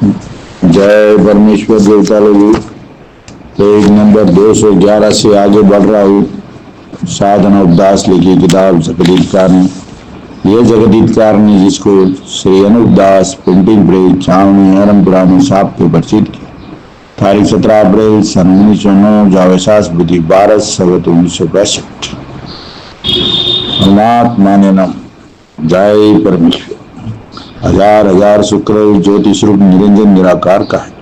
जय परमेश्वर देवता लोग। पेज नंबर 211 से आगे बढ़ रहा हूँ। साधन उपदास लिखी किताब जगदीतकार ने। यह जगदीतकार ने जिसको श्री अनुपदास प्रिंटिंग प्रेस छावनी अहमपुरा में छाप के प्रचित किया। तारीख 17 अप्रैल सन 1909 जावेसास बुद्धि 12 सवत 1965। परमात्मा ने नम। जय परमेश्वर। हजार हजार शुक्र ज्योति स्वरूप निरंजन निराकार का है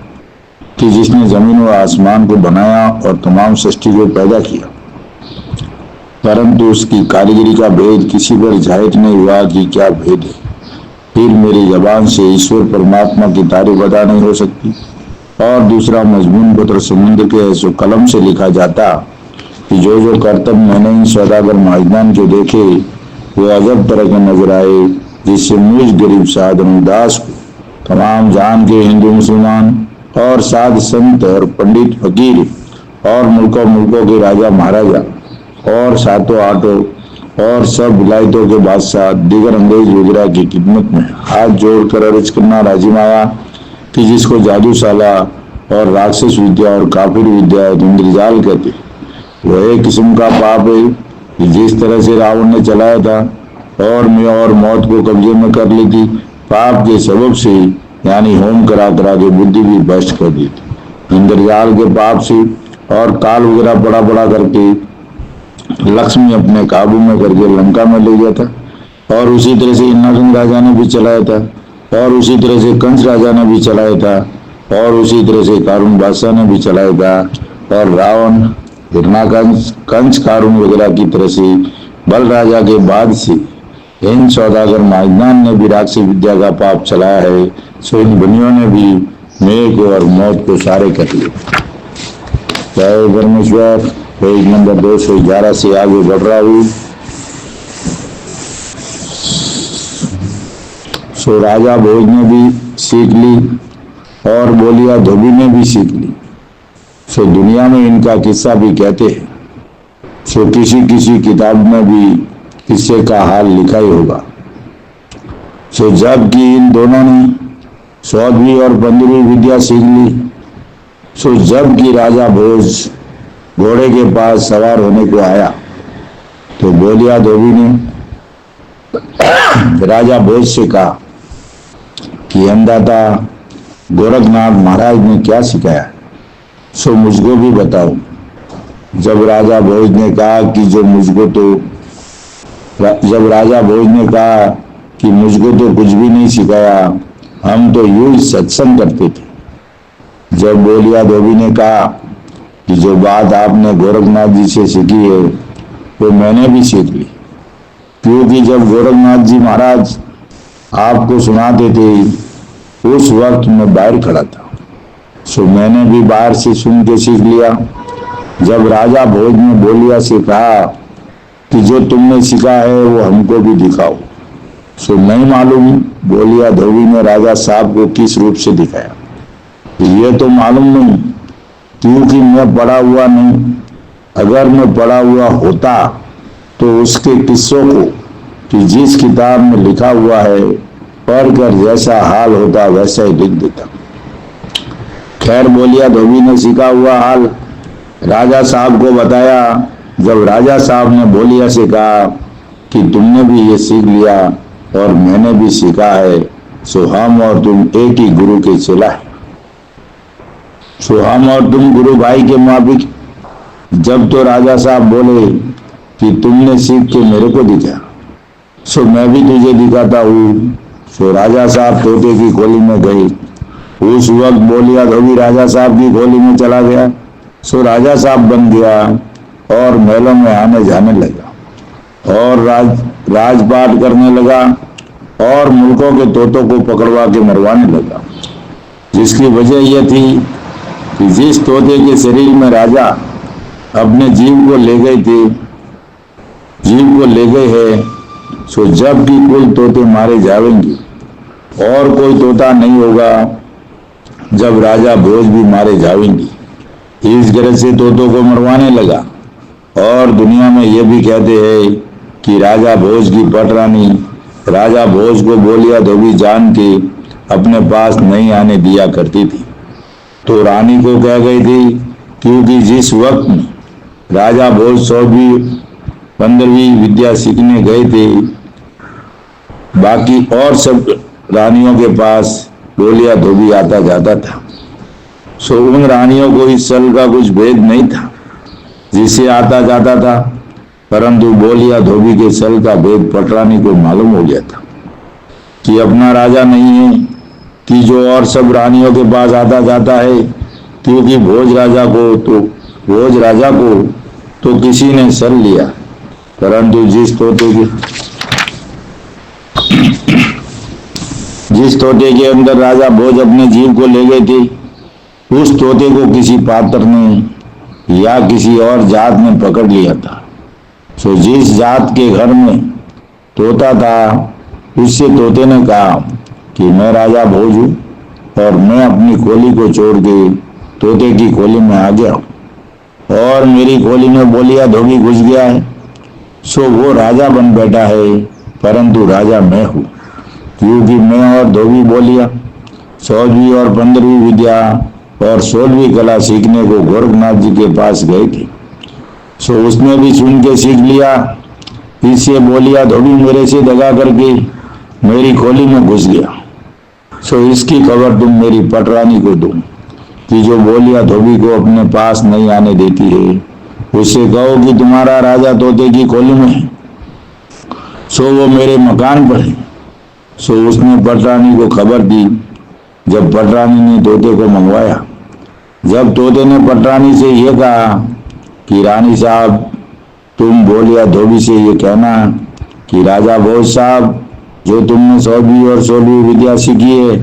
कि जिसने जमीन व आसमान को बनाया और तमाम सृष्टि को पैदा किया, परंतु उसकी कारीगरी का भेद किसी पर जाहिर नहीं हुआ कि क्या भेद है। फिर मेरी जबान से ईश्वर परमात्मा की तारीफ अदा नहीं हो सकती। और दूसरा मजमून पत्र समुद्र के ऐसे कलम से लिखा जाता कि जो जो करतब मैंने इन सौदागर महाजनान के देखे वो अजब तरह के नजर आए, जिससे मुझ गरीब साधन उदास को तमाम जान के हिंदू मुसलमान और साध संत और पंडित फकीर और मुल्कों मुल्कों के राजा महाराजा और सातों आठों और सब विलायतों के बादशाह दीगर अंग्रेज वगैरह की खिदमत में हाथ जोड़कर अर्ज करना लाजिम आया कि जिसको जादूशाला और राक्षस विद्या और काफिर विद्या इंद्रजाल कहते, वह एक किस्म का पाप है कि जिस तरह से रावण ने चलाया था और मौत को कब्जे में कर ली थी, पाप के सबब से यानी होम करा करा के बुद्धि भी भ्रष्ट कर दी थी। इंद्रजाल के पाप से और काल वगैरह बड़ा बड़ा करके लक्ष्मी अपने काबू में करके लंका में ले गया था। और उसी तरह से नरसिंह राजा ने भी चलाया था, और उसी तरह से कंस राजा ने भी चलाया था, और उसी तरह से कारून बादशाह ने भी चलाया था। और रावण हिरणाकंस कंस कारून वगैरह की तरह से बल राजा के बाद से इन सौदागर महाजनान ने भी राक्षस विद्या का पाप चलाया है। सो इन बनियों ने भी मेघ और मौत को सारे कर लिए। जय परमेश्वर। पेज नंबर 211 से आगे बढ़ रहा हूँ। सो राजा भोज ने भी सीख ली और बोलिया धोबी ने भी सीख ली। सो दुनिया में इनका किस्सा भी कहते हैं। सो किसी किसी किताब में भी किस्से का हाल लिखा ही होगा। सो जबकि इन दोनों ने 14वीं और 15वीं विद्या सीख ली, सो जबकि राजा भोज घोड़े के पास सवार होने को आया तो बोलिया धोबी ने राजा भोज से कहा कि अन्नदाता गोरखनाथ महाराज ने क्या सिखाया, सो मुझको भी बताओ। जब राजा भोज ने कहा कि मुझको तो कुछ भी नहीं सिखाया, हम तो यूं ही सत्संग करते थे। जब बोलिया धोबी ने कहा कि जो बात आपने गोरखनाथ जी से सीखी है वो मैंने भी सीख ली, क्योंकि जब गोरखनाथ जी महाराज आपको सुनाते थे उस वक्त मैं बाहर खड़ा था, सो मैंने भी बाहर से सुन के सीख लिया। जब राजा भोज ने बोलिया से कहा कि जो तुमने सीखा है वो हमको भी दिखाओ, सो नहीं मालूम बोलिया धोबी ने राजा साहब को किस रूप से दिखाया, ये तो मालूम नहीं क्योंकि मैं पढ़ा हुआ नहीं। अगर मैं पढ़ा हुआ होता तो उसके किस्सों को कि जिस किताब में लिखा हुआ है पढ़कर जैसा हाल होता वैसा ही लिख देता। खैर बोलिया धोबी ने सीखा हुआ हाल राजा साहब को बताया। जब राजा साहब ने बोलिया से कहा कि तुमने भी ये सीख लिया और मैंने भी सीखा है, सो हम और तुम एक ही गुरु के चेला है, सो हम और तुम गुरु भाई के मुआबिक। जब तो राजा साहब बोले कि तुमने सीख के मेरे को दिखाया, सो मैं भी तुझे दिखाता हूँ। सो राजा साहब तोते की खोली में गए। उस वक्त बोलिया धोबी राजा साहब की खोली में चला गया। सो राजा साहब बन गया और महलों में आने जाने लगा और राजपाट करने लगा और मुल्कों के तोतों को पकड़वा के मरवाने लगा। जिसकी वजह यह थी कि जिस तोते के शरीर में राजा अपने जीव को ले गए हैं, सो जब भी कुल तोते मारे जाएंगे और कोई तोता नहीं होगा जब राजा भोज भी मारे जाएंगे। इस गरज से तोतों को मरवाने लगा। और दुनिया में ये भी कहते हैं कि राजा भोज की पटरानी राजा भोज को बोलिया धोबी जान के अपने पास नहीं आने दिया करती थी। तो रानी को कह गई थी, क्योंकि जिस वक्त राजा भोज 100वीं 15वीं विद्या सीखने गए थे, बाकी और सब रानियों के पास बोलिया धोबी आता जाता था। सो उन रानियों को इस सल का कुछ भेद नहीं था जिसे आता जाता था, परंतु बोलिया धोबी के सल का भेद पटरानी को मालूम हो गया था कि अपना राजा नहीं है कि जो और सब रानियों के पास आता जाता है, क्योंकि भोज राजा को तो किसी ने सल लिया, परंतु जिस तोते के अंदर राजा भोज अपने जीव को ले गए थे, उस तोते को किसी पात्र ने या किसी और जात ने पकड़ लिया था। सो जिस जात के घर में तोता था, उससे तोते ने कहा कि मैं राजा भोज हूं और मैं अपनी खोली को छोड़ के तोते की खोली में आ गया हूं और मेरी खोली में बोलिया धोबी घुस गया है। सो वो राजा बन बैठा है, परंतु राजा मैं हूं, क्योंकि मैं और धोबी बोलिया 100वीं और 15वीं विद्या और 16वीं कला सीखने को गोरखनाथ जी के पास गए थे। सो उसने भी सुन के सीख लिया। इससे बोलिया धोबी मेरे से दगा करके मेरी खोली में घुस गया। सो इसकी खबर तुम मेरी पटरानी को दो कि जो बोलिया धोबी को अपने पास नहीं आने देती है, उससे कहो कि तुम्हारा राजा तोते की खोली में है, सो वो मेरे मकान पर है। सो उसने पटरानी को खबर दी। जब पटरानी ने तोते को मंगवाया, जब तोते ने पटरानी से यह कहा कि रानी साहब, तुम बोलिया धोबी से ये कहना कि राजा भोज साहब, जो तुमने 100वीं और 16वीं विद्या सीखी है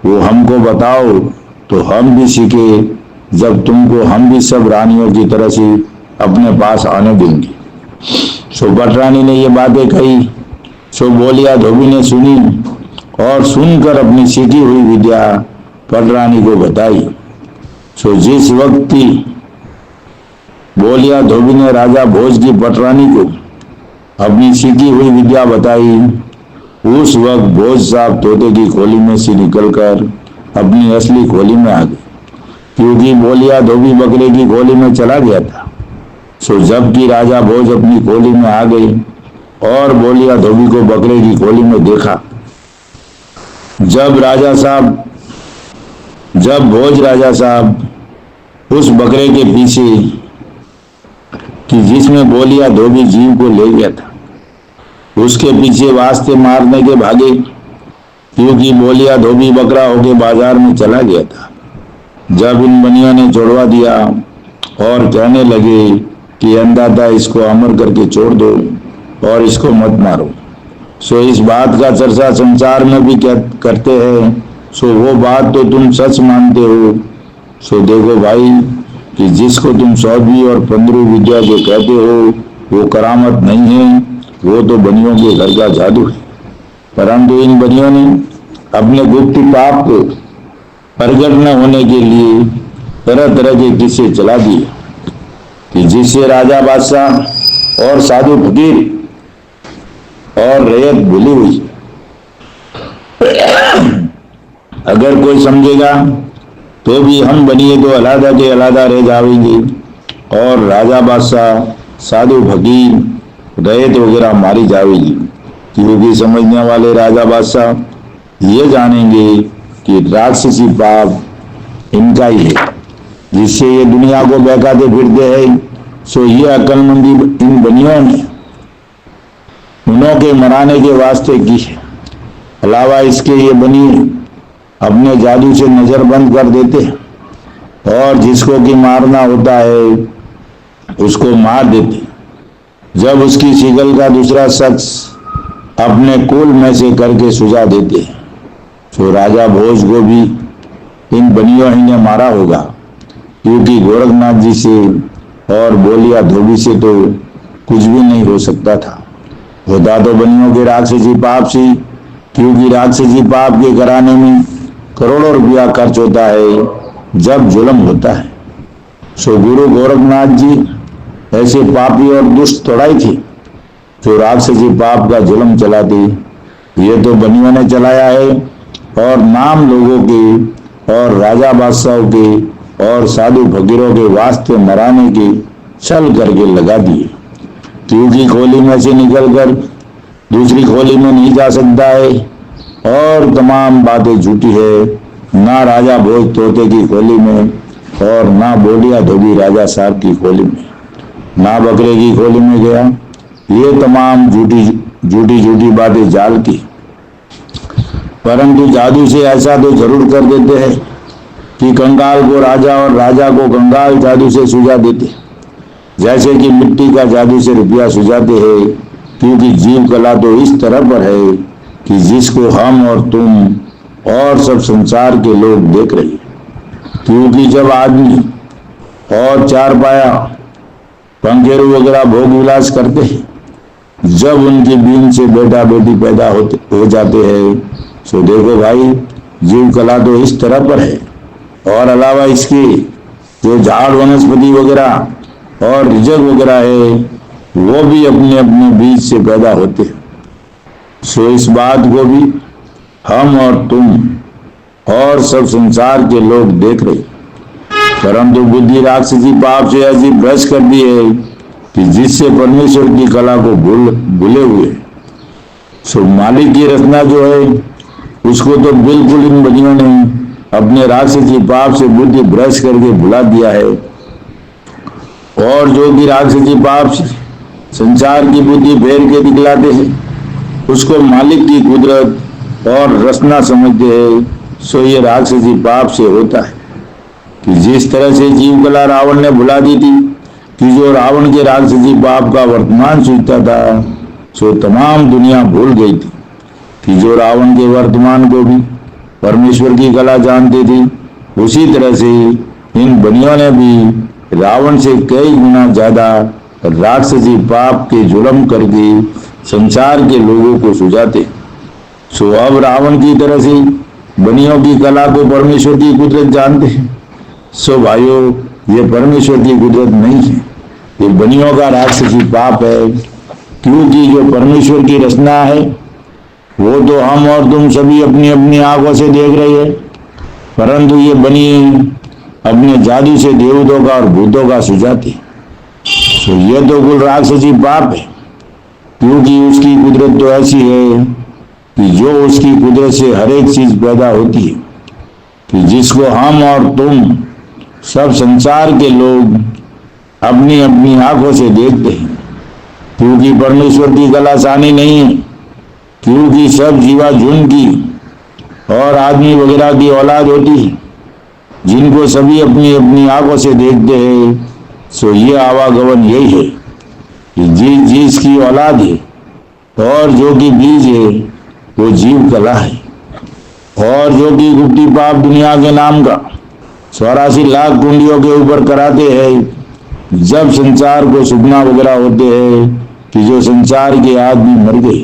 वो हमको बताओ तो हम भी सीखे, जब तुमको हम भी सब रानियों की तरह से अपने पास आने देंगे। सो पटरानी ने ये बातें कही। सो बोलिया धोबी ने सुनी और सुनकर अपनी सीखी हुई विद्या पटरानी को बताई। सो जिस वक्त बोलिया धोबी ने राजा भोज की पटरानी को अपनी सीखी हुई विद्या बताई, उस वक्त भोज साहब तोते की खोली में से निकलकर अपनी असली खोली में आ गए, क्योंकि बोलिया धोबी बकरे की खोली में चला गया था। सो जबकि राजा भोज अपनी खोली में आ गए और बोलिया धोबी को बकरे की खोली में देखा, जब भोज राजा साहब उस बकरे के पीछे कि जिसमें बोलिया धोबी जीव को ले गया था, उसके पीछे वास्ते मारने के भागे, क्योंकि बोलिया धोबी बकरा होके बाजार में चला गया था। जब इन बनियों ने छोड़वा दिया और कहने लगे कि अंधाता इसको अमर करके छोड़ दो और इसको मत मारो। सो इस बात का चर्चा संसार में भी करते हैं। सो वो बात तो तुम सच मानते हो। सो देखो भाई कि जिसको तुम 100वीं और 15वीं विद्या जो कहते हो वो करामत नहीं है, वो तो बनियों के घर का जादू है। परंतु इन बनियों ने अपने गुप्त पाप को प्रकट न होने के लिए तरह तरह के किस्से चला दिए कि जिससे राजा बादशाह और साधु फकीर और रैयत भूली हुई। अगर कोई समझेगा तो भी हम बनिए तो अलहदा के अलहदा रह जाएंगे और राजा बादशाह साधु फकीर रैयत वगैरह मारी जाएगी, क्योंकि समझने वाले राजा बादशाह ये जानेंगे कि राक्षसी पाप इनका ही है, जिससे ये दुनिया को बहकाते फिरते हैं। सो ये अक्लमंदी इन बनियों ने उन्हों के मराने के वास्ते की है। अलावा इसके ये बनी अपने जादू से नजर बंद कर देते हैं और जिसको कि मारना होता है उसको मार देते। जब उसकी शिकल का दूसरा शख्स अपने कुल में से करके सुझा देते हैं, तो राजा भोज को भी इन बनियों ही ने मारा होगा, क्योंकि गोरखनाथ जी से और बोलिया धोबी से तो कुछ भी नहीं हो सकता था। होता तो बनियों के राक्षसी पाप से, क्योंकि राक्षसी पाप के कराने में करोड़ों रुपया खर्च होता है जब जुल्म होता है। सो गुरु गोरखनाथ जी ऐसे पापी और दुष्ट थोड़ा ही थे जो राक्षसी पाप का जुल्म चलाते। ये तो बनियों ने चलाया है और नाम लोगों के और राजा बादशाहों के और साधु फकीरों के वास्ते मराने के छल करके लगा दिए, क्योंकि खोली में से निकलकर दूसरी खोली में नहीं जा सकता है और तमाम बातें झूठी है। ना राजा भोज तोते की खोली में और ना बोलिया धोबी राजा साहब की खोली में, ना बकरे की खोली में गया। ये तमाम झूठी झूठी झूठी बातें जाल की, परंतु जादू से ऐसा तो जरूर कर देते हैं कि कंगाल को राजा और राजा को कंगाल जादू से सुझा देते, जैसे कि मिट्टी का जादू से रुपया सुझाते हैं। क्योंकि जीव कला तो इस तरह पर है कि जिसको हम और तुम और सब संसार के लोग देख रहे हैं। क्योंकि जब आदमी और चार पाया पंखेरु वगैरह भोग विलास करते हैं, जब उनकी बीन से बेटा बेटी पैदा हो जाते हैं, तो देखो भाई जीव कला तो इस तरह पर है। और अलावा इसके जो झाड़ वनस्पति वगैरह और रिजक वगैरह है, वो भी अपने अपने बीज से पैदा होते हैं। सो इस बात को भी हम और तुम और सब संसार के लोग देख रहे, परंतु बुद्धि राक्षसी पाप से ऐसी भ्रष्ट कर दी है कि जिससे परमेश्वर की कला को भूले हुए। सो मालिक की रचना जो है उसको तो बिल्कुल इन बनियों ने अपने राक्षसी पाप से बुद्धि भ्रष्ट करके भुला दिया है। और जो कि राक्षसी पाप से संसार की बुद्धि फेर के दिखलाते हैं, उसको मालिक की कुदरत और रचना समझते हैं। सो ये राक्षसी पाप से होता है कि जिस तरह से जीव कला रावण ने भुला दी थी कि जो रावण के राक्षसी पाप का वर्तमान सूझता था, सो तमाम दुनिया भूल गई थी कि जो रावण के वर्तमान को भी परमेश्वर की कला जानते थी। उसी तरह से इन बनियों ने भी रावण से कई गुना ज्यादा राक्षसी पाप के जुर्म करके संसार के लोगों को सुझाते। सो अब रावण की तरह से बनियों की कला को परमेश्वर की कुदरत जानते हैं। सो भाइयों, ये परमेश्वर की कुदरत नहीं है, ये बनियों का राक्षसी पाप है। क्योंकि जो परमेश्वर की रचना है वो तो हम और तुम सभी अपनी अपनी आंखों से देख रहे हैं, परंतु ये बनी अपने जादू से देवताओं का और भूतों का सुझाती। तो ये तो कुल राक्षसी पाप है। क्योंकि उसकी कुदरत तो ऐसी है कि जो उसकी कुदरत से हर एक चीज पैदा होती है, कि जिसको हम और तुम सब संसार के लोग अपनी अपनी आंखों से देखते हैं। क्योंकि परमेश्वर की कला आसानी नहीं है, क्योंकि सब जीवा झुंड की और आदमी वगैरह की औलाद होती है, जिनको सभी अपनी अपनी आंखों से देखते हैं। सो ये आवागमन यही है कि जिसकी औलाद है और जो कि बीज है वो जीव कला है। और जो कि गुप्ती पाप दुनिया के नाम का 84 लाख कुंडियों के ऊपर कराते हैं। जब संसार को सुपना वगैरह होते हैं कि जो संसार के आदमी मर गए,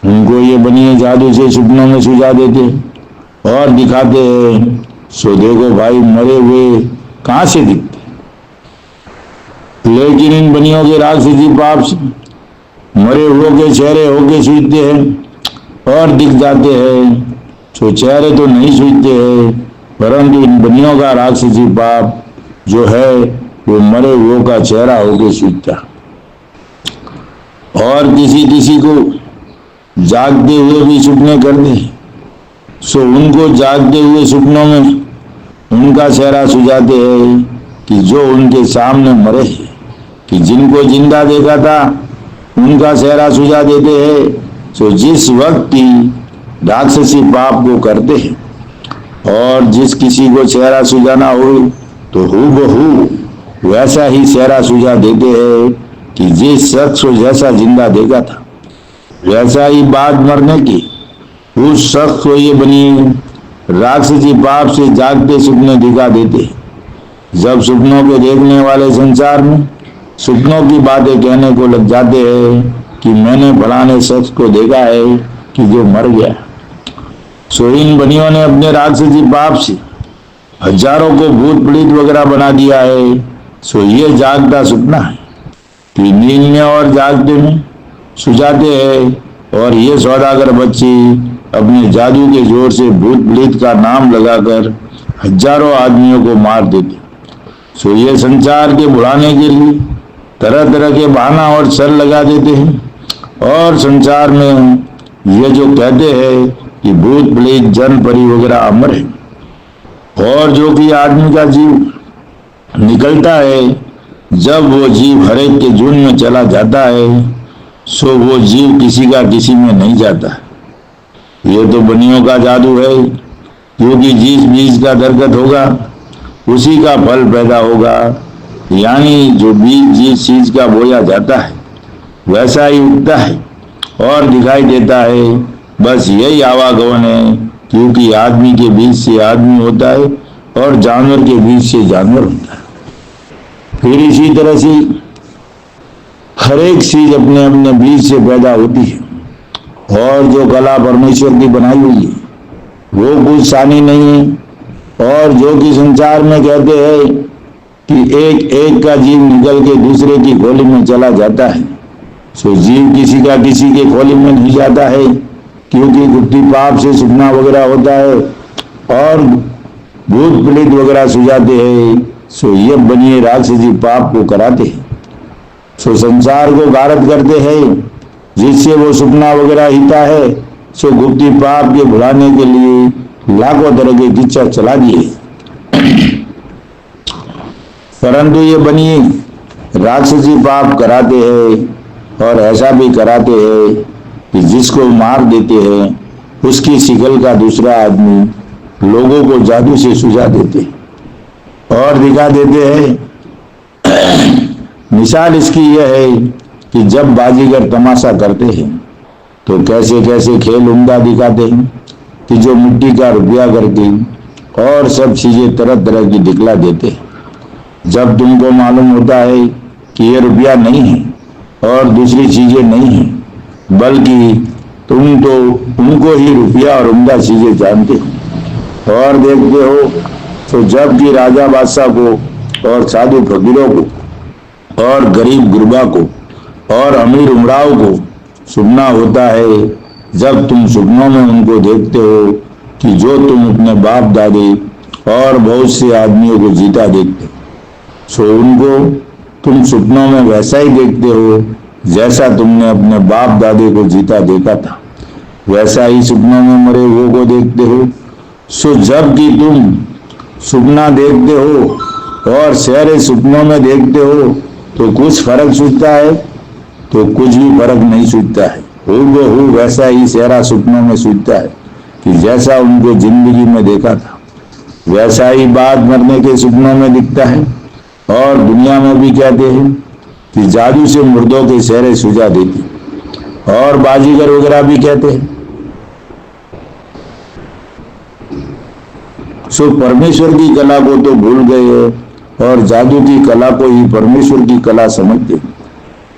उनको ये बनिए जादू से सुपनों में सुझा देते और दिखाते हैं। सो देखो भाई, मरे हुए कहां से दिखते, लेकिन इन बनियों के राक्षसी पाप से मरे हुए के चेहरे होके सूझते हैं और दिख जाते हैं। सो चेहरे तो नहीं सूझते हैं, परंतु इन बनियों का राक्षसी पाप जो है वो मरे हुए का चेहरा होके सूझता। और किसी किसी को जागते हुए भी सुपने करते, सो उनको जागते हुए सुपनों में उनका चेहरा सुझाते हैं कि जो उनके सामने मरे हैं, कि जिनको जिंदा देखा था उनका चेहरा सुझा देते हैं। सो जिस वक्त की राक्षसी पाप को करते हैं और जिस किसी को चेहरा सुझाना हो तो हूबहू वैसा ही चेहरा सुझा देते हैं कि जिस शख्स को जैसा जिंदा देखा था वैसा ही बाद मरने की उस शख्स को ये बनी राक्षसी पाप से जागते सुपने दिखा देते। जब सुपनों के देखने वाले संसार में सुपनों की बातें कहने को लग जाते हैं कि मैंने फलाने शख्स को देखा है कि जो मर गया। सो इन बनियों ने अपने राक्षसी पाप से हजारों को भूत प्रेत वगैरह बना दिया है। सो ये जागता सुपना है कि नींद में और जागते में सुझाते हैं। और ये सौदागर बच्चे अपने जादू के जोर से भूत प्रेत का नाम लगाकर हजारों आदमियों को मार देते। सो ये संसार के बुलाने के लिए तरह तरह के बहाना और छल लगा देते हैं। और संसार में ये जो कहते हैं कि भूत प्रेत जन परी वगैरह अमर है, और जो कि आदमी का जीव निकलता है, जब वो जीव हरेक के झुंड में चला जाता है, सो वो जीव किसी का किसी में नहीं जाता। ये तो बनियों का जादू है, क्योंकि जिस बीज का दरखत होगा उसी का फल पैदा होगा। यानी जो बीज जिस चीज का बोया जाता है वैसा ही उगता है और दिखाई देता है। बस यही आवागमन है, क्योंकि आदमी के बीज से आदमी होता है और जानवर के बीज से जानवर होता है। फिर इसी तरह से हर एक चीज अपने अपने बीज से पैदा होती है। और जो कला परमेश्वर की बनाई हुई है वो कुछ सानी नहीं है। और जो कि संसार में कहते हैं कि एक एक का जीव निकल के दूसरे की खोली में चला जाता है, सो जीव किसी का किसी के खोली में नहीं जाता है, क्योंकि गुप्ती पाप से सुपना वगैरह होता है और भूत प्रेत वगैरह सुझाते हैं। सो ये बनिए राक्षसी पाप को कराते हैं। सो संसार को गारद करते हैं, जिससे वो सुपना वगैरह हिता है। सो गुप्ती पाप के भुलाने के लिए लाखों तरह के किच्चा चला दिए। परंतु ये बनिए राक्षसी पाप कराते हैं और ऐसा भी कराते हैं कि जिसको मार देते हैं उसकी शिकल का दूसरा आदमी लोगों को जादू से सुझा देते और दिखा देते हैं। मिसाल इसकी यह है कि जब बाजीगर तमाशा करते हैं तो कैसे कैसे खेल उम्दा दिखाते हैं कि जो मिट्टी का रुपया करके और सब चीजें तरह तरह की दिखला देते हैं। जब तुमको मालूम होता है कि ये रुपया नहीं है और दूसरी चीजें नहीं है, बल्कि तुम तो उनको ही रुपया और उम्दा चीजें जानते हो और देखते हो, तो जबकि राजा बादशाह को और साधु फकीरों को और गरीब गुरबा को और अमीर उमराव को सुपना होता है, जब तुम सपनों में उनको देखते हो कि जो तुम अपने बाप दादे और बहुत से आदमियों को जीता देखते हो, सो उनको तुम सपनों में वैसा ही देखते हो जैसा तुमने अपने बाप दादे को जीता देखा था, वैसा ही सपनों में मरे हुए को देखते हो। सो जबकि तुम सपना देखते हो और शहरे सपनों में देखते हो तो कुछ फर्क सूझता है, तो कुछ भी फर्क नहीं सूझता है। हूबहू वैसा ही शहरा सपनों में सूझता है कि जैसा उनको जिंदगी में देखा था, वैसा ही बाद मरने के सपनों में दिखता है। और दुनिया में भी कहते हैं कि जादू से मुर्दों के चेहरे सुझा देती, और बाजीगर वगैरह भी कहते हैं। सो परमेश्वर की कला को तो भूल गए और जादू की कला को ही परमेश्वर की कला समझते,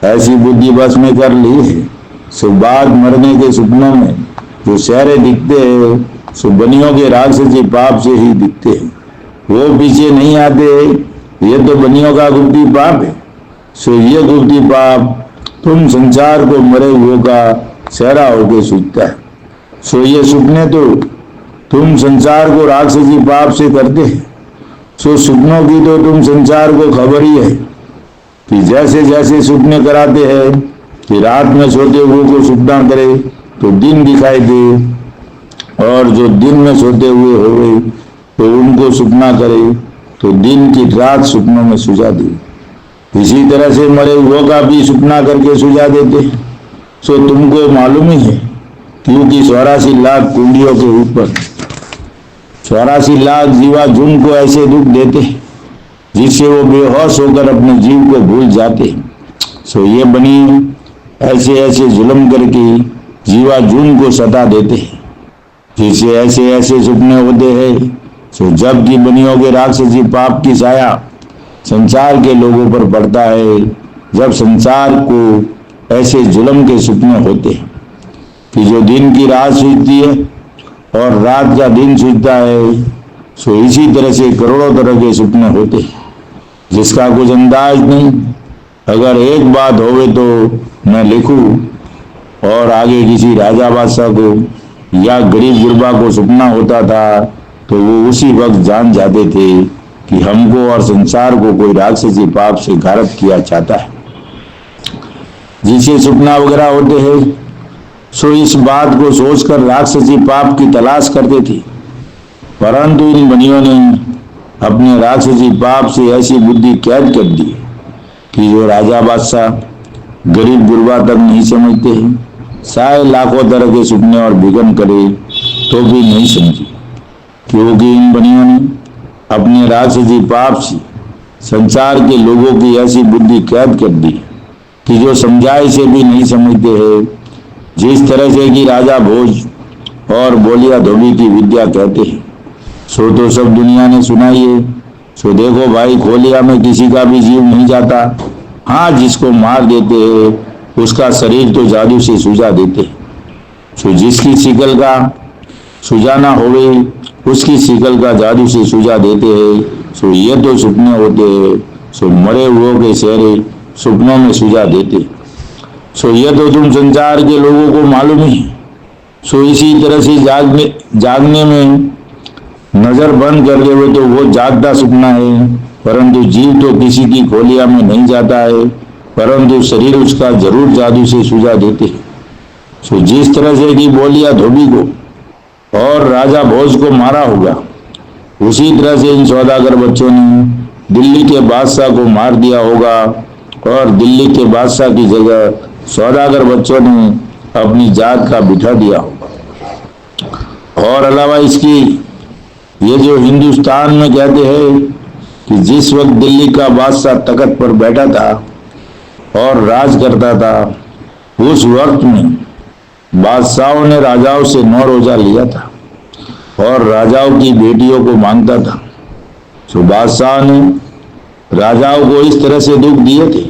ऐसी बुद्धि बस में कर ली है। सो बाद मरने के सपनों में जो चेहरे दिखते हैं सो बनियों के राक्षसी पाप से ही दिखते हैं, वो पीछे नहीं आते। ये तो बनियों का गुप्ती पाप है। सो ये गुप्ती पाप तुम संसार को मरे हुए का चेहरा होके सूझता है। सो ये सपने तो तुम संसार को राक्षसी पाप से करते हैं। सो सपनों की तो तुम संसार को खबर ही है कि जैसे जैसे सपने कराते हैं कि रात में सोते हुए को सपना करे तो दिन दिखाई दे, और जो दिन में सोते हुए होवे तो उनको सपना करे तो दिन की रात सपनों में सुझा दे। इसी तरह से मरे हुए का भी सपना करके सुझा देते। सो तुमको मालूम ही है, क्योंकि 84 लाख कुंडियों के ऊपर 84 लाख जीवा झुंड को ऐसे दुख देते जिससे वो बेहोश होकर अपने जीव को भूल जाते। सो ये बनी ऐसे ऐसे जुल्म करके जीवा झुंड को सता देते, जिससे ऐसे ऐसे सपने होते हैं। सो जबकि बनियों के राक्षसी पाप की साया संसार के लोगों पर पड़ता है, जब संसार को ऐसे जुल्म के सपने होते हैं कि जो दिन की रात सूझती है और रात का दिन सूझता है। सो इसी तरह से करोड़ों तरह के सपने होते हैं जिसका कुछ अंदाज नहीं। अगर एक बात होवे तो मैं लिखूं और आगे किसी राजा बादशाह को या गरीब गुरबा को सपना होता था तो वो उसी वक्त जान जाते थे कि हमको और संसार को कोई राक्षसी पाप से घारत किया चाहता है। जिसे सपना वगैरह होते हैं सो इस बात को सोचकर राक्षसी पाप की तलाश करते थे, परंतु इन बनियों ने अपने राक्षसी पाप से ऐसी बुद्धि कैद कर दी कि जो राजा बादशाह गरीब गुरबा तक नहीं समझते हैं, चाहे लाखों तरह के सपने और विघ्न करे तो भी नहीं समझे, क्योंकि इन बनियों ने अपने राक्षसी पाप से संसार के लोगों की ऐसी बुद्धि कैद कर दी कि जो समझाए से भी नहीं समझते हैं। जिस तरह से कि राजा भोज और बोलिया धोबी की विद्या कहते हैं सो तो सब दुनिया ने सुनाई है। सो देखो भाई, खोलिया में किसी का भी जीव नहीं जाता। हाँ, जिसको मार देते हैं उसका शरीर तो जादू से सुझा देते हैं। सो जिसकी शिकल का सुझाना होवे उसकी शिकल का जादू से सुझा देते हैं। सो ये तो सपने होते हैं। सो मरे हुओं के चेहरे सपनों में सुझा देते। सो ये तो तुम संसार के लोगों को मालूम ही। सो इसी तरह से जागने में नजर बंद कर देवे तो वो जागता सपना है, परंतु जीव तो किसी की खोलिया में नहीं जाता है, परंतु शरीर उसका जरूर जादू से सुझा देते हैं। सो जिस तरह से कि बोलिया धोबी को और राजा भोज को मारा होगा, उसी तरह से इन सौदागर बच्चों ने दिल्ली के बादशाह को मार दिया होगा और दिल्ली के बादशाह की जगह सौदागर बच्चों ने अपनी जात का बिठा दिया होगा। और अलावा इसकी ये जो हिंदुस्तान में कहते हैं कि जिस वक्त दिल्ली का बादशाह तख्त पर बैठा था और राज करता था, उस वक्त में बादशाहों ने राजाओं से 9 रोजा लिया था और राजाओं की बेटियों को मांगता था। सो बादशाह ने राजाओं को इस तरह से दुख दिए थे।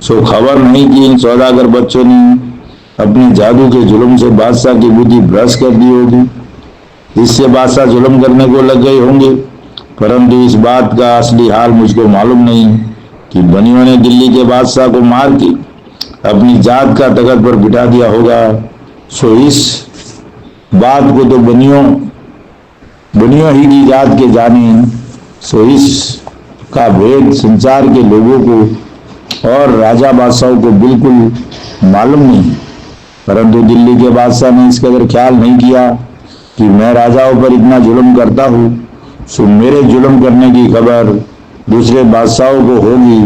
सो खबर नहीं कि इन सौदागर बच्चों ने अपने जादू के जुल्म से बादशाह की बुद्धि भ्रष्ट कर दी होगी, इससे बादशाह जुल्म करने को लग गए होंगे। परंतु इस बात का असली हाल मुझको मालूम नहीं कि बनियों ने दिल्ली के बादशाह को मार के अपनी जात का तख्त पर बिठा दिया होगा। सो इस बात को तो बनियों ही की जात के जाने। सो इस का भेद संसार के लोगों को और राजा बादशाहों को बिल्कुल मालूम नहीं, परंतु दिल्ली के बादशाह ने इस कदर ख्याल नहीं किया कि मैं राजाओं पर इतना जुल्म करता हूँ, सो मेरे जुल्म करने की खबर दूसरे बादशाहों को होगी।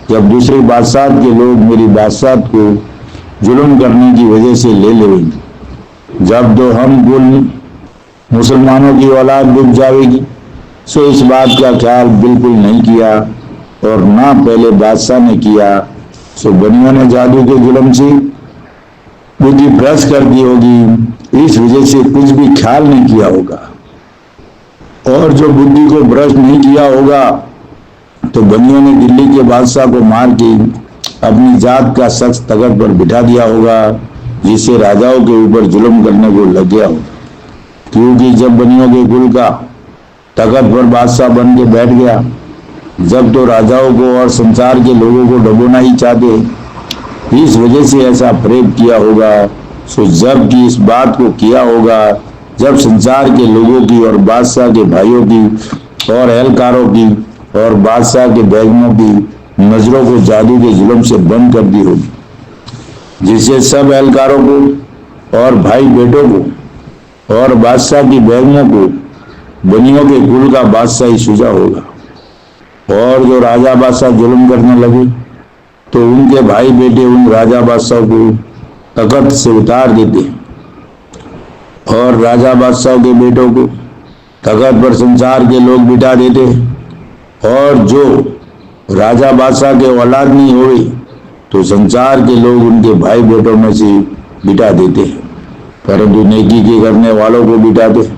जब दूसरे बादशाह के लोग मेरी बादशाह को जुल्म करने की वजह से ले लेंगे, जब तो हम कुल मुसलमानों की औलाद डूब जाएगी। सो इस बात का ख्याल बिल्कुल नहीं किया और ना पहले बादशाह ने किया। सो बनियों ने जादू के जुल्म से बुद्धि भ्रष्ट कर दी होगी, इस वजह से कुछ भी ख्याल नहीं किया होगा। और जो बुद्धि को भ्रष्ट नहीं किया होगा तो बनियों ने दिल्ली के बादशाह को मार के अपनी जात का शख्स तख्त पर बिठा दिया होगा, जिससे राजाओं के ऊपर जुल्म करने को लग गया होगा। क्योंकि जब बनियों के कुल का तख्त पर बादशाह बन के बैठ गया, जब तो राजाओं को और संसार के लोगों को डबोना ही चाहते, इस वजह से ऐसा प्रेम किया होगा। सो जब कि इस बात को किया होगा जब संसार के लोगों की और बादशाह के भाइयों की और एहलकारों की और बादशाह के बैगमों की नजरों को जादू के जुल्म से बंद कर दी होगी, जिससे सब एहलकारों को और भाई बेटों को और बादशाह की बैगमों को बनियों के कुल का बादशाह ही सूझा होगा। और जो राजा बादशाह जुल्म करने लगे तो उनके भाई बेटे उन राजा बादशाह को तख्त से उतार देते और राजा बादशाह के बेटों को तख्त पर संसार के लोग बिठा देते, और जो राजा बादशाह के औलाद नहीं हुए तो संसार के लोग उनके भाई बेटों में से बिठा देते, परंतु नेकी के करने वालों को बिठाते।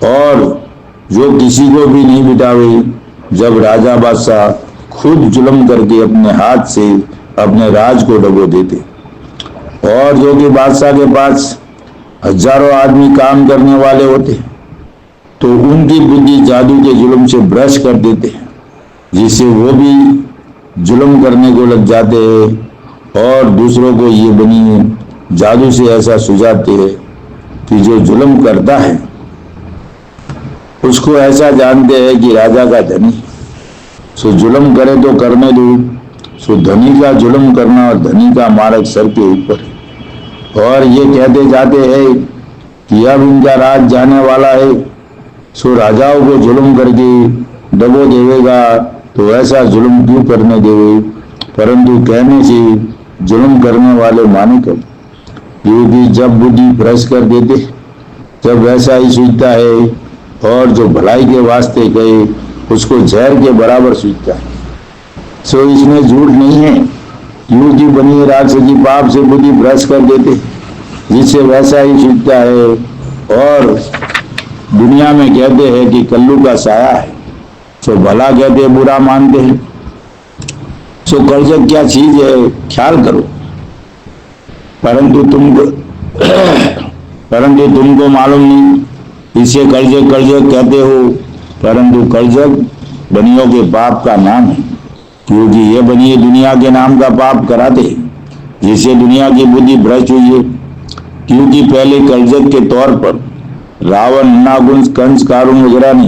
और जो किसी को भी नहीं बिठावे, जब राजा बादशाह खुद जुल्म करके अपने हाथ से अपने राज को डबो देते। और जो कि बादशाह के पास हजारों आदमी काम करने वाले होते तो उनकी बुद्धि जादू के जुल्म से भ्रष्ट कर देते, जिससे वो भी जुल्म करने को लग जाते हैं और दूसरों को ये बनी जादू से ऐसा सुझाते हैं कि जो जुल्म करता है उसको ऐसा जानते हैं कि राजा का धनी, सो जुल्म करे तो करने दो। सो धनी का जुल्म करना और धनी का मार्ग सर के ऊपर है। और ये कहते जाते हैं कि अब इनका राज जाने वाला है, सो राजाओं को जुल्म करके दबो देवेगा, तो ऐसा जुल्म क्यों करने देवे। परंतु कहने से जुल्म करने वाले माने कब, क्योंकि जब बुद्धि भ्रष्ट कर देते जब वैसा ही सूझता है, और जो भलाई के वास्ते कहे उसको जहर के बराबर सूझता है। सो इसमें झूठ नहीं है, क्योंकि बनी राक्षसी पाप से बुद्धि भ्रष्ट कर देते जिससे वैसा ही सूझता है। और दुनिया में कहते हैं कि कल्लू का साया है, सो भला कहते हैं बुरा मानते हैं। सो कर्ज क्या चीज है ख्याल करो। परंतु तुमको मालूम नहीं, इसे कर्ज कहते हो। परंतु कर्ज बनियों के पाप का नाम है, क्योंकि ये बनिए दुनिया के नाम का पाप कराते जिससे दुनिया की बुद्धि भ्रष्ट हुई है। क्योंकि पहले कर्जत के तौर पर रावण, नागुंस, कंस, कारुण वगैरह ने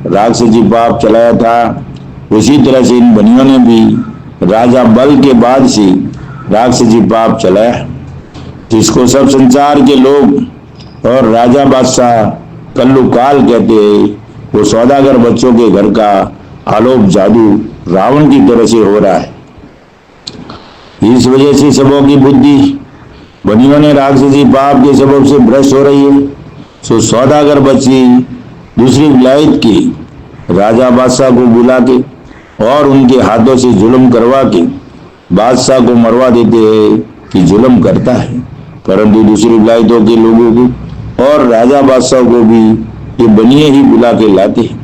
राक्षसी पाप चलाया था, उसी तरह से इन बनियों ने भी राजा बल के बाद से राक्षसी पाप चलाया, जिसको सब संसार के लोग और राजा बादशाह कल्लू काल कहते हैं। वो सौदागर बच्चों के घर का आलोक जादू रावण की तरह से हो रहा है। इस वजह से सबों की बुद्धि बनियों ने राक्षसी पाप के सबब से भ्रष्ट हो रही है। सो सौदागर बच्ची दूसरी विलायत की राजा बादशाह को बुला के और उनके हाथों से जुल्म करवा के बादशाह को मरवा देते हैं कि जुल्म करता है। परंतु दूसरी विलायतों के लोगों को और राजा बादशाह को भी ये बनिए ही बुला के लाते हैं,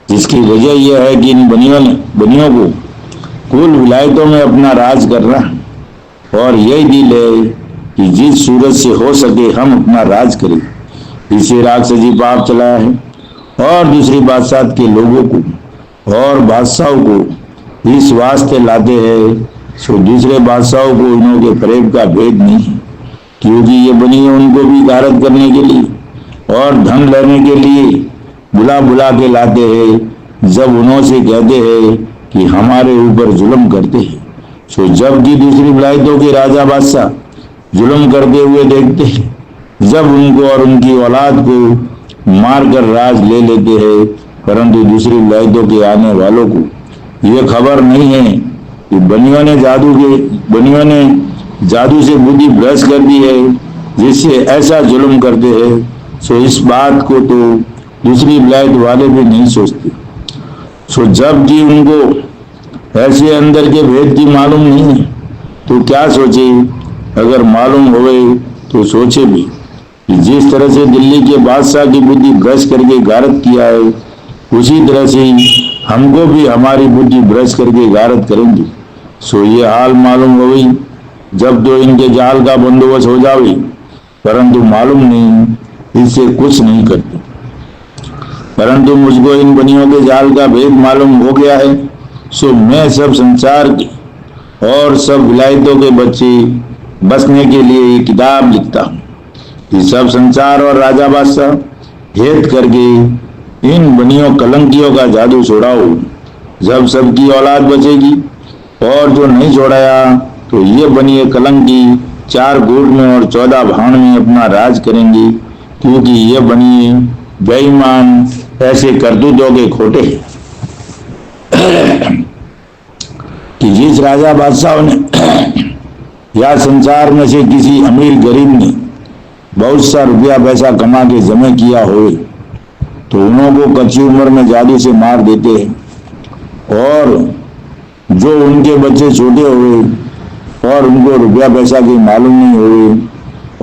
जिसकी वजह यह है कि इन बनियों को कुल विलायतों में अपना राज करना और यही दिल है कि जिस सूरत से हो सके हम अपना राज करें। इसे राक्षसी पाप चलाया है और दूसरी बादशाह के लोगों को और बादशाहों को इस वास्ते लाते हैं, सो दूसरे बादशाहों को इन्हों के फरेब का भेद नहीं है, क्योंकि ये बनिए उनको भी गारद करने के लिए और धन लेने के लिए बुला के लाते हैं, जब उन्हों से कहते हैं कि हमारे ऊपर जुल्म करते हैं। सो जबकि दूसरी विलायतों के राजा बादशाह जुल्म करते हुए देखते हैं, जब उनको और उनकी औलाद को मारकर राज ले लेते हैं। परंतु दूसरी विलायतों के आने वालों को यह खबर नहीं है कि बनियों ने जादू से बुद्धि भ्रष्ट कर दी है, जिससे ऐसा जुल्म करते हैं। सो इस बात को तो दूसरी विलायत वाले भी नहीं सोचते। सो जबकि उनको ऐसे अंदर के भेद की मालूम नहीं है, तो क्या सोचे। अगर मालूम होवे तो सोचे भी कि जिस तरह से दिल्ली के बादशाह की बुद्धि भ्रष्ट करके गारद किया है, उसी तरह से हमको भी हमारी बुद्धि भ्रष्ट करके गारद करेंगे। सो ये हाल मालूम हो गई जब तो इनके जाल का बंदोबस्त हो जावे, परंतु मालूम नहीं, इससे कुछ नहीं करते। परंतु मुझको इन बनियों के जाल का भेद मालूम हो गया है। सो मैं सब संसार के और सब विलायतों के बच्चे बसने के लिए ये किताब लिखता हूँ कि सब संसार और राजा बादशाह हेत करके इन बनियों कलंकियों का जादू छोड़ाओ। जब सबकी औलाद बचेगी और जो नहीं छोड़ाया तो ये बनिए कलंकी 4 गोट में और 14 भाण में अपना राज करेंगे, क्योंकि ये बनिए बेईमान ऐसे करतूतों के खोटे कि जिस राजा बादशाह ने या संसार में से किसी अमीर गरीब ने बहुत सा रुपया पैसा कमा के जमा किया हो, तो उन्हों को कच्ची उम्र में जादू से मार देते हैं। और जो उनके बच्चे छोटे हुए और उनको रुपया पैसा की मालूम नहीं हुए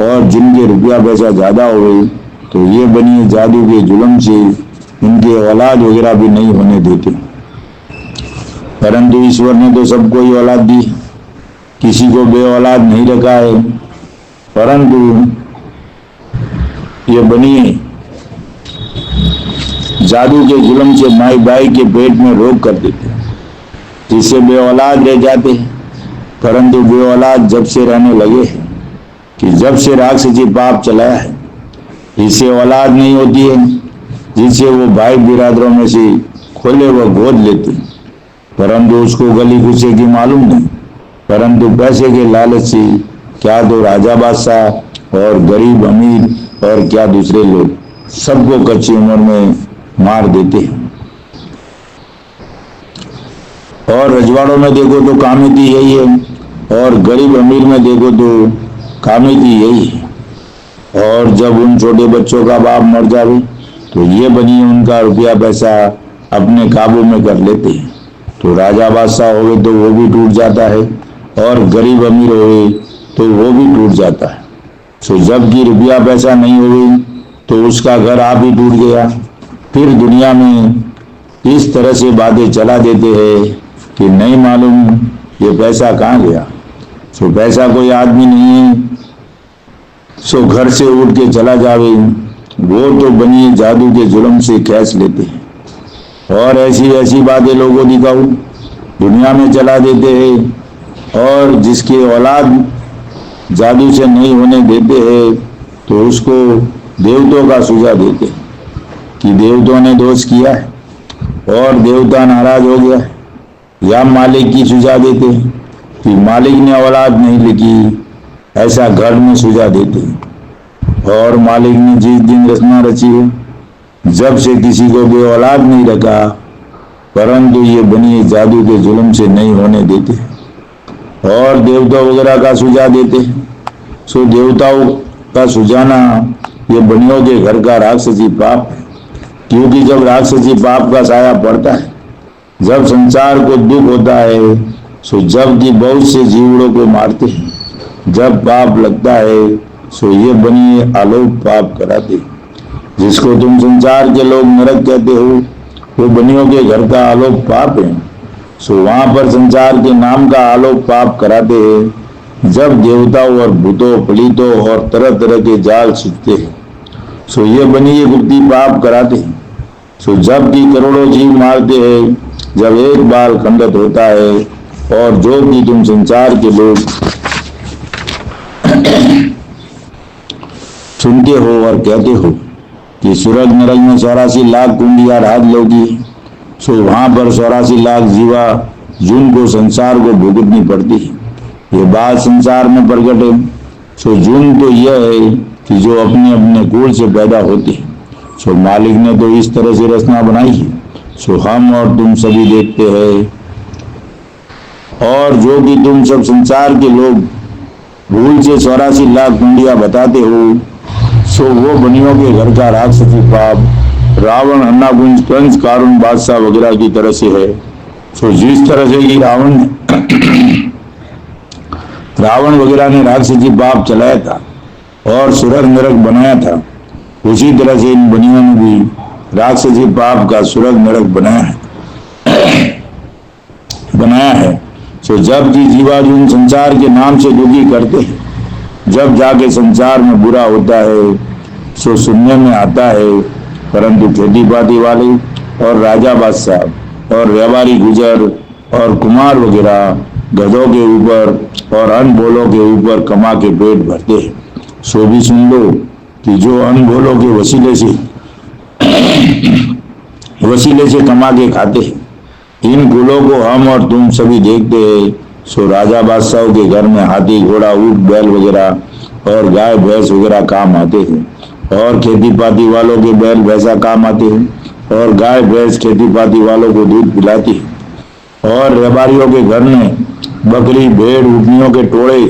और जिनके रुपया पैसा ज्यादा हुए, तो ये बनिए जादू के जुल्म से इनके औलाद वगैरह भी नहीं होने देते। परंतु ईश्वर ने तो सबको ही औलाद दी, किसी को बे औलाद नहीं रखा है। परंतु ये बनिए जादू के जुल्म से माई बाई के पेट में रोग कर देते, जिससे बे औलाद रह जाते हैं। परंतु बे औलाद जब से रहने लगे हैं कि जब से राक्षसी पाप चलाया है, इससे औलाद नहीं होती है, जिससे वो भाई बिरादरों में से खोले व गोद लेते, परंतु उसको गली गुस्से की मालूम नहीं। परंतु पैसे के लालच से क्या तो राजा बादशाह और गरीब अमीर और क्या दूसरे लोग सबको कच्ची उम्र में मार देते हैं। और रजवाड़ों में देखो तो कामिती यही है, और गरीब अमीर में देखो तो कामिती यही है। और जब उन छोटे बच्चों का बाप मर जावे तो ये बनिए उनका रुपया पैसा अपने काबू में कर लेते हैं। तो राजा बादशाह होवे तो वो भी टूट जाता है, और गरीब अमीर होवे तो वो भी टूट जाता है। तो जबकि रुपया पैसा नहीं होवे तो उसका घर आप ही टूट गया। फिर दुनिया में इस तरह से बातें चला देते हैं कि नहीं मालूम ये पैसा कहाँ गया। तो पैसा कोई आदमी नहीं है, सो घर से उठ के चला जावे, वो तो बनिए जादू के जुल्म से कैस लेते हैं। और ऐसी ऐसी बातें लोगों दिखाओ दुनिया में चला देते हैं। और जिसके औलाद जादू से नहीं होने देते हैं तो उसको देवताओं का सुझाव देते हैं कि देवताओं ने दोष किया है और देवता नाराज हो गया, या मालिक की सुझाव देते हैं कि मालिक ने औलाद नहीं लिखी, ऐसा घर में सुझाव देते हैं। और मालिक ने जिस दिन रचना रची है, जब से किसी को भी औलाद नहीं रखा, परंतु ये बनिए जादू के जुल्म से नहीं होने देते और देवता वगैरह का सुझाव देते हैं। सो देवताओं का सुझाना ये बनियों के घर का राक्षसी पाप है, क्योंकि जब राक्षसी पाप का साया पड़ता है, जब संसार को दुख होता है, सो जब की बहुत से जीवड़ों को मारते हैं, जब पाप लगता है सो ये बनिए आलोक पाप कराते। जिसको तुम संसार के लोग नरक कहते हो, वो बनियों के घर का आलोक पाप है। सो वहां पर संसार के नाम का आलोक पाप कराते हैं। जब देवताओं और भूतों पलीतों और तरह तरह के जाल सीखते हैं, सो ये बनिए गुप्ती पाप कराते हैं। सो जब की करोड़ों जीव मारते हैं, जब एक बाल खंडित होता है, और जो कि तुम संसार के लोग सुनते हो और कहते हो कि स्वर्ग नरक में 84 लाख कुंडिया राज लोगी, सो वहां पर 84 लाख जीवा जिनको संसार को भुगतनी पड़ती है। ये बात संसार में प्रकट है। सो जुन तो यह है कि जो अपने अपने कुल से पैदा होते हैं। सो मालिक ने तो इस तरह से रचना बनाई है, सो हम और तुम सभी देखते हैं। और जो कि तुम सब संसार के लोग भूल से 84 लाख कुंडिया बताते हो, सो वो बनियों के घर का राक्षसी पाप रावण, अन्नाकुंज, कंस, कारुण, बादशाह वगैरह की तरह से है। सो जिस तरह से कि रावण वगैरह ने राक्षसी पाप चलाया था और स्वर्ग नरक बनाया था, उसी तरह से इन बनियों ने भी राक्षसी पाप का स्वर्ग नरक बनाया है। सो जब की जीवार्जुन संसार के नाम से दुखी करते हैं, जब जाके संसार में बुरा होता है, सो सुनने में आता है। परंतु खेती पाती वाले और राजा बादशाह और व्यापारी गुजर और कुमार वगैरह गधों के ऊपर और अनभोलों के ऊपर कमा के पेट भरते हैं। सो भी सुन लो कि जो अनभोलों के वसीले से कमा के खाते हैं, इन कुलों को हम और तुम सभी देखते हैं। सो राजा बादशाहों के घर में हाथी, घोड़ा, ऊंट, बैल वगैरह और गाय भैंस वगैरह काम आते हैं, और खेती पाती वालों के बैल भैंसा काम आते हैं, और गाय भैंस खेती पाती वालों को दूध पिलाती है। और व्यापारियों के घर में बकरी, भेड़, ऊँटनियों के टोड़े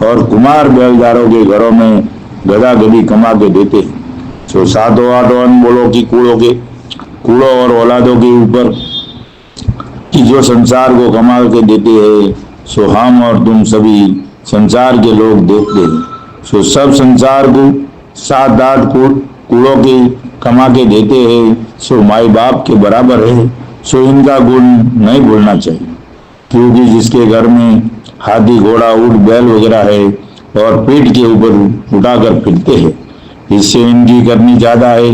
और कुमार बैलदारों के घरों में गधा गधी कमा के देते हैं। सो सातों आठों अनमोलों की कूड़ों और औलादों के ऊपर कि जो संसार को कमा के देते हैं, सो हम और तुम सभी संसार के लोग देखते हैं। सो सब संसार को 7-8 कूड़ों के कमा के देते हैं, सो माई बाप के बराबर है। सो इनका गुण नहीं भूलना चाहिए, क्योंकि जिसके घर में हाथी, घोड़ा, ऊंट, बैल वगैरह है और पीठ के ऊपर उठाकर फिरते हैं, इससे इनकी करनी ज्यादा है,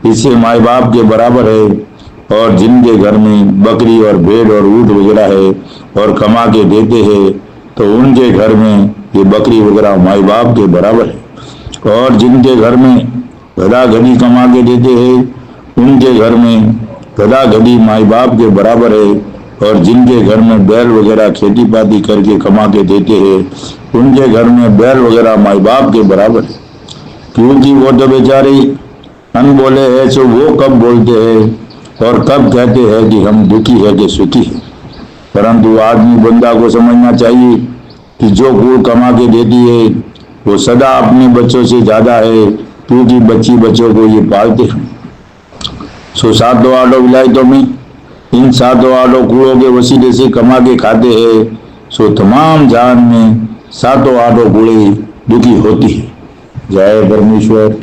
इससे माई बाप के बराबर है। और जिनके घर में बकरी और भेड़ और ऊंट वगैरह है और कमा के देते हैं, तो उनके घर में ये बकरी वगैरह माई बाप के बराबर है। और जिनके घर में गधा घड़ी कमा के देते हैं उनके घर में गधा घड़ी माई बाप के बराबर है, और जिनके घर में बैल वगैरह खेती बाड़ी करके कमा के देते हैं उनके घर में बैल वगैरह माई बाप के बराबर है। क्योंकि वो तो बेचारे अनबोले है, सो वो कब बोलते हैं और कब कहते हैं कि हम दुखी है कि सुखी है। परंतु आदमी बंदा को समझना चाहिए कि जो कुल कमा के देती है वो सदा अपने बच्चों से ज्यादा है, क्योंकि बच्ची बच्चों को ये पालते हैं। सो सातों आठों विलायतों में इन सातों आठों कुलों के वसीले से कमा के खाते हैं। सो तमाम जान में सातों आठों कुलें दुखी होती है। जय परमेश्वर,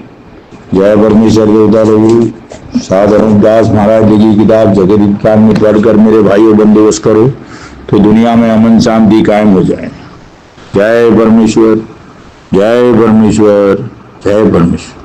जय परमेश्वर देवता प्रभु। साधारण दास महाराज जी की किताब जगत काल में पढ़कर मेरे भाइयों बंदोबस्त करो तो दुनिया में अमन शांति कायम हो जाए। जय परमेश्वर, जय परमेश्वर, जय परमेश्वर।